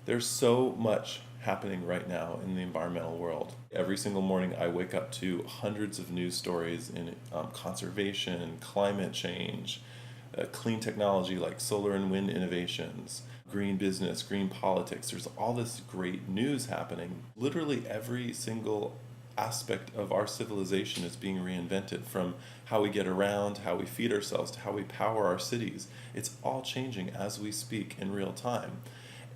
There's so much happening right now in the environmental world. Every single morning, I wake up to hundreds of news stories in conservation, climate change, clean technology like solar and wind innovations, green business, green politics. There's all this great news happening. Literally every single aspect of our civilization is being reinvented, from how we get around, how we feed ourselves, to how we power our cities. It's all changing as we speak in real time.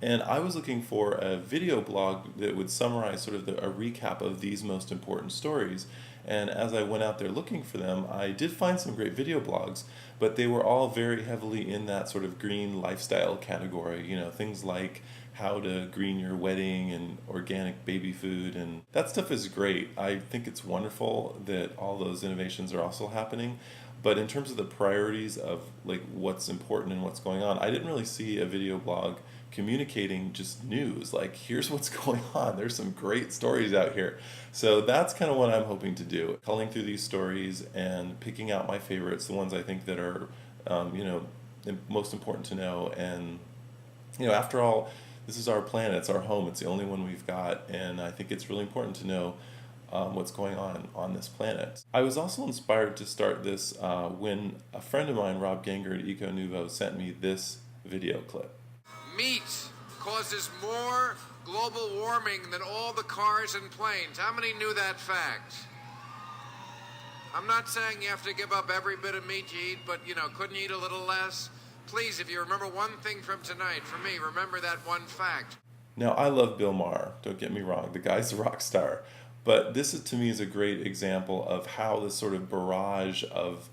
And I was looking for a video blog that would summarize sort of a recap of these most important stories. And as I went out there looking for them, I did find some great video blogs, but they were all very heavily in that sort of green lifestyle category. Things like how to green your wedding and organic baby food. And that stuff is great. I think it's wonderful that all those innovations are also happening. But in terms of the priorities of like what's important and what's going on, I didn't really see a video blog communicating just news. Like, here's what's going on. There's some great stories out here. So that's kind of what I'm hoping to do, culling through these stories and picking out my favorites, the ones I think that are, most important to know. And, after all, this is our planet, it's our home, it's the only one we've got. And I think it's really important to know what's going on this planet. I was also inspired to start this when a friend of mine, Rob Ganger at Eco Nouveau, sent me this video clip. Meat causes more global warming than all the cars and planes. How many knew that fact? I'm not saying you have to give up every bit of meat you eat, but, couldn't you eat a little less? Please, if you remember one thing from tonight, for me, remember that one fact. Now, I love Bill Maher, don't get me wrong, the guy's a rock star. But this to me is a great example of how this sort of barrage of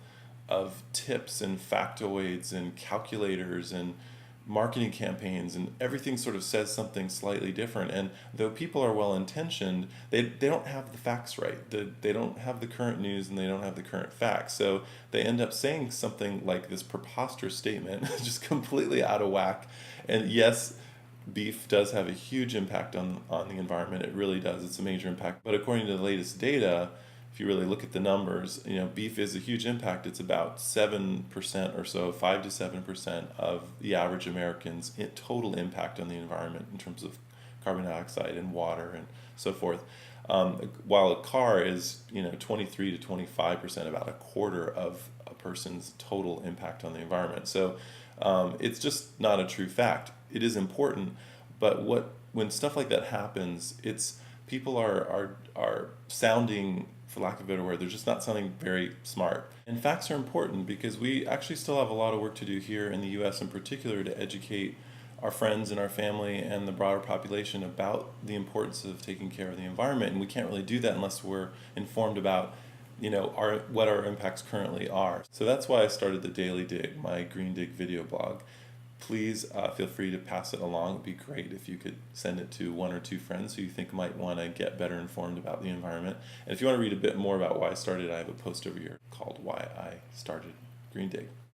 tips and factoids and calculators and marketing campaigns and everything sort of says something slightly different. And though people are well intentioned, they don't have the facts right. They don't have the current news and they don't have the current facts. So they end up saying something like this preposterous statement, just completely out of whack. And yes, beef does have a huge impact on the environment. It really does. It's a major impact. But according to the latest data, if you really look at the numbers, beef is a huge impact. It's about 7% or so, 5 to 7% of the average American's total impact on the environment in terms of carbon dioxide and water and so forth. While a car is, 23 to 25%, about a quarter of a person's total impact on the environment. So it's just not a true fact. It is important, but when stuff like that happens, it's people are sounding, for lack of a better word, they're just not sounding very smart. And facts are important because we actually still have a lot of work to do here in the US in particular to educate our friends and our family and the broader population about the importance of taking care of the environment. And we can't really do that unless we're informed about what our impacts currently are. So that's why I started the Daily Dig, my GreenDig video blog. Please feel free to pass it along. It would be great if you could send it to one or two friends who you think might want to get better informed about the environment. And if you want to read a bit more about why I started, I have a post over here called Why I Started GreenDig.